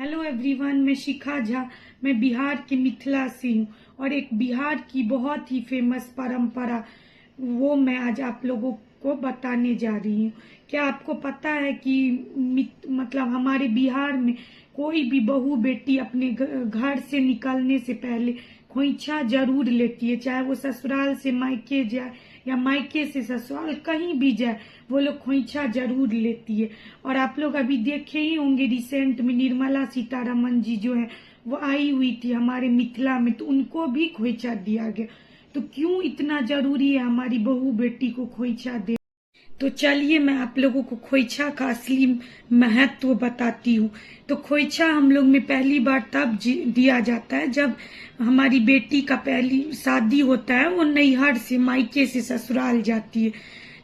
Hello everyone, मैं शिखा झा। मैं बिहार के मिथिला से हूँ और एक बिहार की बहुत ही फेमस परंपरा वो मैं आज आप लोगों को बताने जा रही हूँ। क्या आपको पता है कि मतलब हमारे बिहार में कोई भी बहू बेटी अपने घर से निकलने से पहले खोइछा जरूर लेती है। चाहे वो ससुराल से मायके जाए या मायके से ससुराल, कहीं भी जाए वो लोग खोइछा जरूर लेती है। और आप लोग अभी देखे ही होंगे रिसेंट में निर्मला सीतारमन जी जो है वो आई हुई थी हमारे मिथिला में, तो उनको भी खोइछा दिया गया। तो क्यों इतना जरूरी है हमारी बहू बेटी को खोइछा दे? तो चलिए मैं आप लोगों को खोइछा का असली महत्व बताती हूँ। तो खोइछा हम लोग में पहली बार तब दिया जाता है जब हमारी बेटी का पहली शादी होता है, वो नैहर से मायके से ससुराल जाती है।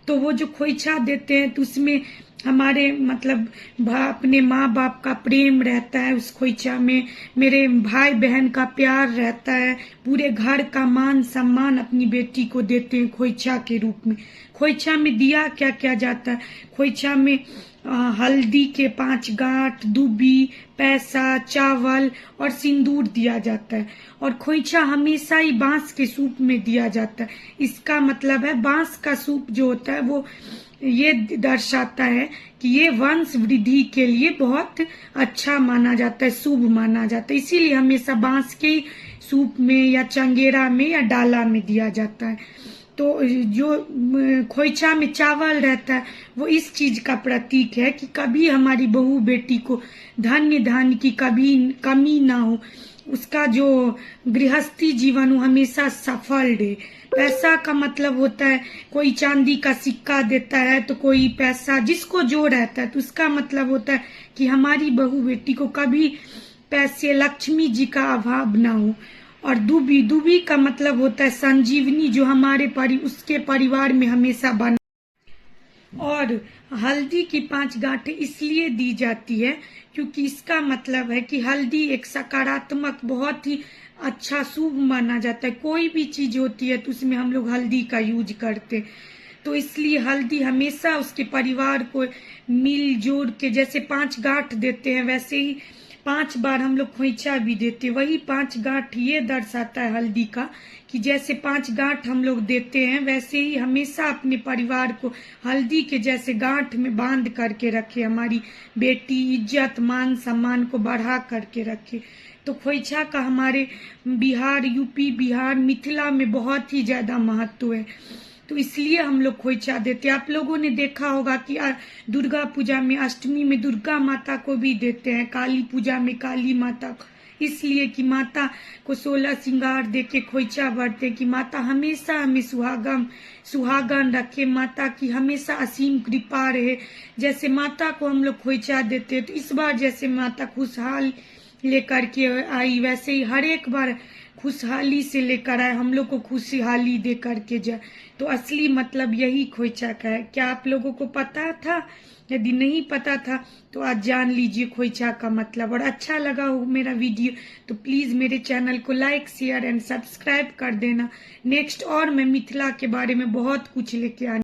तो वो जो खोइछा देते हैं तो उसमें हमारे मतलब अपने माँ बाप का प्रेम रहता है उस खोइछा में, मेरे भाई बहन का प्यार रहता है, पूरे घर का मान सम्मान अपनी बेटी को देते हैं खोइछा के रूप में। खोइछा में दिया क्या क्या जाता है? खोइछा में हल्दी के 5 गांठ, दूबी, पैसा, चावल और सिंदूर दिया जाता है। और खोइछा हमेशा ही बांस के सूप में दिया जाता है। इसका मतलब है बांस का सूप जो होता है वो ये दर्शाता है कि ये वंश वृद्धि के लिए बहुत अच्छा माना जाता है, शुभ माना जाता है। इसीलिए हमेशा बांस के सूप में या चंगेरा में या डाला में दिया जाता है। तो जो खोइछा में चावल रहता है वो इस चीज का प्रतीक है कि कभी हमारी बहू बेटी को धन्य धान्य की कभी कमी ना हो, उसका जो गृहस्थी जीवन हो हमेशा सफल रहे। पैसा का मतलब होता है कोई चांदी का सिक्का देता है तो कोई पैसा जिसको जो रहता है, तो उसका मतलब होता है कि हमारी बहू बेटी को कभी पैसे लक्ष्मी जी का अभाव ना हो। और दूबी, दूबी का मतलब होता है संजीवनी, जो हमारे उसके परिवार में हमेशा बना। और हल्दी की 5 गांठें इसलिए दी जाती है क्योंकि इसका मतलब है कि हल्दी एक सकारात्मक, बहुत ही अच्छा शुभ माना जाता है। कोई भी चीज होती है तो उसमें हम लोग हल्दी का यूज करते, तो इसलिए हल्दी हमेशा उसके परिवार को मिलजुल के, जैसे 5 गांठ देते हैं वैसे ही 5 बार हम लोग खोइछा भी देते। वही 5 गांठ ये दर्शाता है हल्दी का कि जैसे 5 गांठ हम लोग देते हैं वैसे ही हमेशा अपने परिवार को हल्दी के जैसे गांठ में बांध करके रखे, हमारी बेटी इज्जत मान सम्मान को बढ़ा करके रखे। तो खोइछा का हमारे बिहार, यूपी, बिहार, मिथिला में बहुत ही ज्यादा महत्व है। तो इसलिए हम लोग खोइछा देते। आप लोगों ने देखा होगा कि दुर्गा पूजा में, अष्टमी में दुर्गा माता को भी देते हैं, काली पूजा में काली माता को, इसलिए कि माता को 16 श्रृंगार देके खोइछा भरते कि माता हमेशा हमें सुहागन रखे, माता की हमेशा असीम कृपा रहे। जैसे माता को हम लोग खोइछा देते हैं तो इस बार जैसे माता खुशहाल लेकर के आई वैसे ही हर एक बार खुशहाली से लेकर आए, हम लोग को खुशहाली दे करके जाए। तो असली मतलब यही खोइछा का है। क्या आप लोगों को पता था? यदि नहीं पता था तो आज जान लीजिए खोइछा का मतलब। और अच्छा लगा हो मेरा वीडियो तो प्लीज मेरे चैनल को लाइक, शेयर एंड सब्सक्राइब कर देना। नेक्स्ट और मैं मिथिला के बारे में बहुत कुछ लेके आने